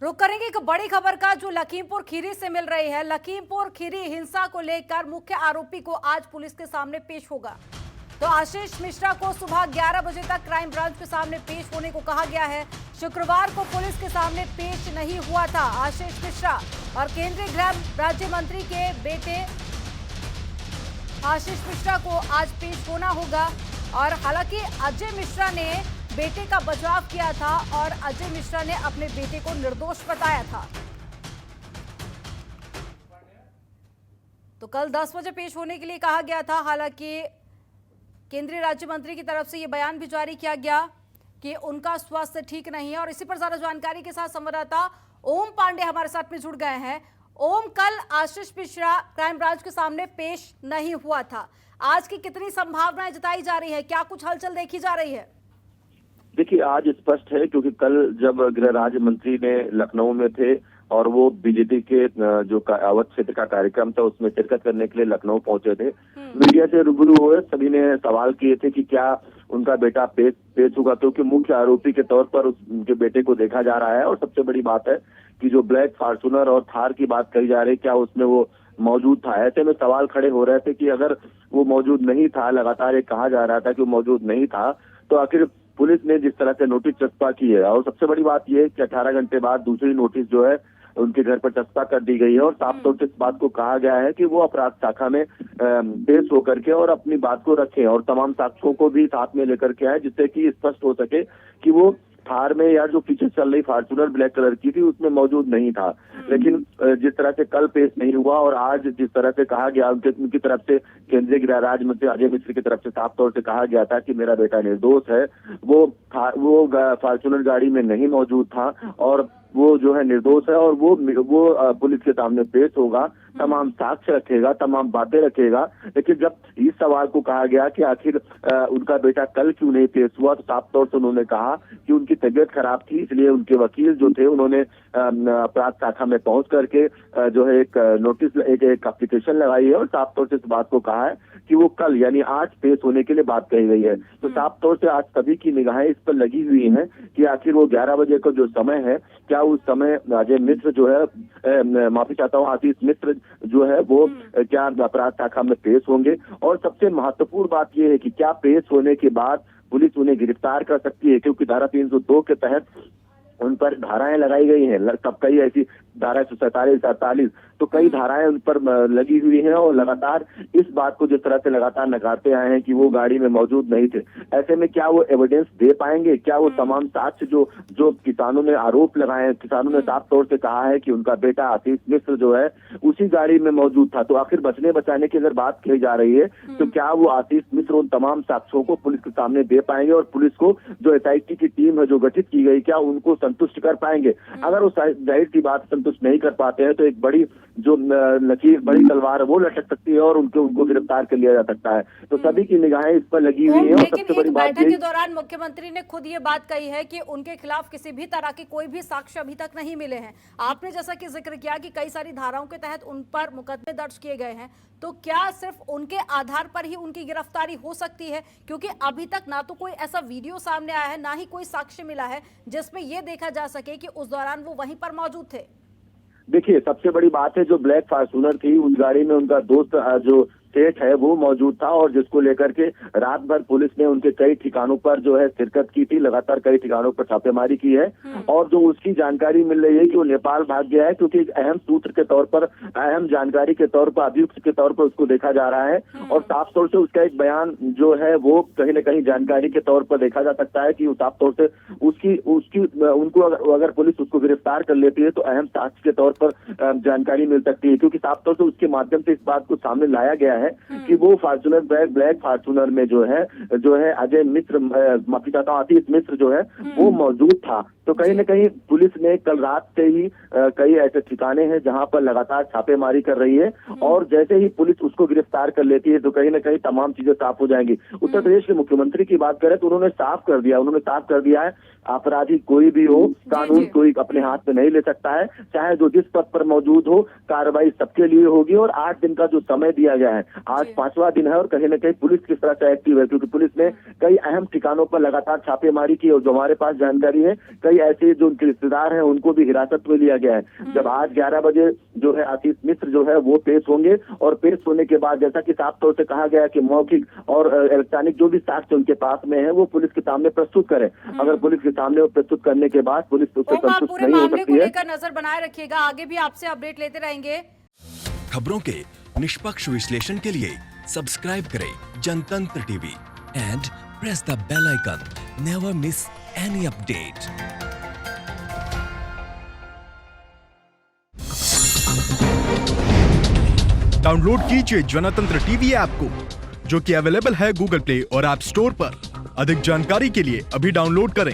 रुक करेंगे एक बड़ी खबर का जो लखीमपुर खीरी से मिल रही है। लखीमपुर खीरी हिंसा को लेकर मुख्य आरोपी को आज पुलिस के सामने पेश होगा। तो आशीष मिश्रा को सुबह 11 बजे तक क्राइम ब्रांच के सामने पेश होने को कहा गया है। शुक्रवार को पुलिस के सामने पेश नहीं हुआ था आशीष मिश्रा और केंद्रीय गृह राज्य मंत्री के बेटे आशीष मिश्रा को आज पेश होना होगा। और हालांकि अजय मिश्रा ने बेटे का बचाव किया था और अजय मिश्रा ने अपने बेटे को निर्दोष बताया था। तो कल 10 बजे पेश होने के लिए कहा गया था। हालांकि केंद्रीय राज्य मंत्री की तरफ से यह बयान भी जारी किया गया कि उनका स्वास्थ्य ठीक नहीं है। और इसी पर ज्यादा जानकारी के साथ संवाददाता ओम पांडे हमारे साथ में जुड़ गए हैं। ओम, कल आशीष मिश्रा क्राइम ब्रांच के सामने पेश नहीं हुआ था, आज की कितनी संभावनाएं जताई जा रही है, क्या कुछ हलचल देखी जा रही है? देखिए, आज स्पष्ट है क्योंकि कल जब गृह राज्य मंत्री ने लखनऊ में थे और वो बीजेपी के जो अवध क्षेत्र का कार्यक्रम था उसमें शिरकत करने के लिए लखनऊ पहुंचे थे, मीडिया से रूबरू हुए, सभी ने सवाल किए थे कि क्या उनका बेटा पेश होगा, क्योंकि मुख्य आरोपी के तौर पर उनके बेटे को देखा जा रहा है। और सबसे बड़ी बात है कि जो ब्लैक फॉर्च्यूनर और थार की बात कही जा रही है, क्या उसमें वो मौजूद था। ऐसे में सवाल खड़े हो रहे थे कि अगर वो मौजूद नहीं था, लगातार ये कहा जा रहा था कि वो मौजूद नहीं था, तो आखिर पुलिस ने जिस तरह से नोटिस चस्पा की है। और सबसे बड़ी बात यह है कि 18 घंटे बाद दूसरी नोटिस जो है उनके घर पर चस्पा कर दी गई है। और साफ तौर से इस बात को कहा गया है कि वो अपराध शाखा में पेश होकर के और अपनी बात को रखें और तमाम साक्ष्यों को भी साथ में लेकर के आए, जिससे कि स्पष्ट हो सके कि वो थार में या जो पीछे चल रही फॉर्च्यूनर ब्लैक कलर की थी उसमें मौजूद नहीं था। लेकिन जिस तरह से कल पेश नहीं हुआ और आज जिस तरह से कहा गया उनकी तरफ से, केंद्रीय गृह राज्य मंत्री अजय मिश्रा की तरफ से साफ तौर से कहा गया था कि मेरा बेटा निर्दोष है, वो फॉर्च्यूनर गाड़ी में नहीं मौजूद था और वो जो है निर्दोष है और वो पुलिस के सामने पेश होगा, तमाम साक्ष्य रखेगा, तमाम बातें रखेगा। लेकिन जब इस सवाल को कहा गया कि आखिर उनका बेटा कल क्यों नहीं पेश हुआ, तो साफ तौर से उन्होंने कहा कि उनकी तबीयत खराब थी, इसलिए उनके वकील जो थे उन्होंने अपराध शाखा में पहुंच करके जो है एक नोटिस एक एप्लीकेशन लगाई है और साफ तौर से इस बात को कहा है कि वो कल यानी आज पेश होने के लिए बात कही गई है। तो साफ तौर से आज सभी की निगाहें इस पर लगी हुई हैं कि आखिर वो 11 बजे का जो समय है, क्या उस समय अजय मिश्र जो है माफी चाहता हूँ आशीष मिश्र जो है वो क्या अपराध शाखा में पेश होंगे। और सबसे महत्वपूर्ण बात यह है कि क्या पेश होने के बाद पुलिस उन्हें गिरफ्तार कर सकती है, क्योंकि धारा 302 के तहत उन पर धाराएं लगाई गई हैं। तब कई ऐसी धारा 147, 48 तो कई धाराएं उन पर लगी हुई हैं और लगातार इस बात को जिस तरह से लगातार नकारते आए हैं कि वो गाड़ी में मौजूद नहीं थे। ऐसे में क्या वो एविडेंस दे पाएंगे, क्या वो तमाम साक्ष्य जो किसानों ने आरोप लगाए हैं, किसानों ने साफ तौर से कहा है कि उनका बेटा आशीष मिश्र जो है उसी गाड़ी में मौजूद था, तो आखिर बचने बचाने की अगर बात कही जा रही है तो क्या वो आशीष मिश्र उन तमाम साक्ष्यों को पुलिस के सामने दे पाएंगे और पुलिस को जो SIT की टीम है जो गठित की गई, क्या उनको संतुष्ट कर पाएंगे। अगर वो जाहिर सी बात संतुष्ट नहीं कर पाते हैं तो एक बड़ी जो लकीर, बड़ी तलवार वो लटक सकती है और उनको गिरफ्तार कर लिया जा सकता है। तो सभी की निगाहें इस पर लगी हुई है। और सबसे बड़ी बात बैठक के दौरान मुख्यमंत्री ने खुद ये बात कही है कि उनके खिलाफ किसी भी तरह के कोई भी साक्ष्य अभी तक नहीं मिले हैं। आपने जैसा कि जिक्र किया कि कई सारी धाराओं के तहत उन पर मुकदमे दर्ज किए गए हैं, तो क्या सिर्फ उनके आधार पर ही उनकी गिरफ्तारी हो सकती है? क्योंकि अभी तक ना तो कोई ऐसा वीडियो सामने आया है, ना ही कोई साक्ष्य मिला है जिसमें यह देखा जा सके कि उस दौरान वो वहीं पर मौजूद थे। देखिए, सबसे बड़ी बात है जो ब्लैक फॉर्च्यूनर थी उस गाड़ी में उनका दोस्त जो सेठ है वो मौजूद था और जिसको लेकर के रात भर पुलिस ने उनके कई ठिकानों पर जो है शिरकत की थी, लगातार कई ठिकानों पर छापेमारी की है। और जो उसकी जानकारी मिल रही है कि वो नेपाल भाग गया है, क्योंकि एक अहम सूत्र के तौर पर, अहम जानकारी के तौर पर, अभियुक्त के तौर पर उसको देखा जा रहा है। और साफ तौर से उसका एक बयान जो है वो कहीं न कहीं जानकारी के तौर पर देखा जा सकता है कि साफ तौर से उनको अगर पुलिस उसको गिरफ्तार कर लेती है तो अहम साक्ष्य के तौर पर जानकारी मिल सकती है, क्योंकि साफ तौर से उसके माध्यम से इस बात को सामने लाया गया है कि वो फॉर्च्यूनर ब्लैक फॉर्च्यूनर में जो है अजय मिश्र, माफी चाहता हूँ आशीष मिश्र जो है वो मौजूद था। तो कहीं न कहीं पुलिस ने कल रात से ही कई ऐसे ठिकाने हैं जहां पर लगातार छापेमारी कर रही है और जैसे ही पुलिस उसको गिरफ्तार कर लेती है तो कहीं न कहीं तमाम चीजें साफ हो जाएंगी। उत्तर प्रदेश के मुख्यमंत्री की बात करें तो उन्होंने साफ कर दिया है अपराधी कोई भी हो, कानून कोई अपने हाथ में नहीं ले सकता है, चाहे जो जिस पद पर मौजूद हो, कार्रवाई सबके लिए होगी। और 8 दिन का जो समय दिया गया है, आज 5वां दिन है और कहीं न कहीं पुलिस किस तरह से एक्टिव है, क्योंकि पुलिस ने कई अहम ठिकानों पर लगातार छापेमारी की और जो हमारे पास जानकारी है कई ऐसे जो उनके रिश्तेदार हैं उनको भी हिरासत में लिया गया है। जब आज 11 बजे जो है आशीष मिश्र जो है वो पेश होंगे और पेश होने के बाद जैसा कि साफ तौर से कहा गया है कि मौखिक और इलेक्ट्रॉनिक जो भी साक्ष्य उनके पास में है वो पुलिस के सामने प्रस्तुत करें। अगर पुलिस के सामने वो प्रस्तुत करने के बाद पुलिस उससे संतुष्ट पूरे नहीं हो मामले सकती को है। लेकर नजर बनाए रखिएगा, आगे भी आपसे अपडेट लेते रहेंगे। खबरों के निष्पक्ष विश्लेषण के लिए सब्सक्राइब करें Jantantra TV and press the bell icon. Never miss any update. Download कीजिए जनतंत्र टीवी ऐप को, जो कि अवेलेबल है गूगल प्ले और ऐप स्टोर पर। अधिक जानकारी के लिए अभी डाउनलोड करें।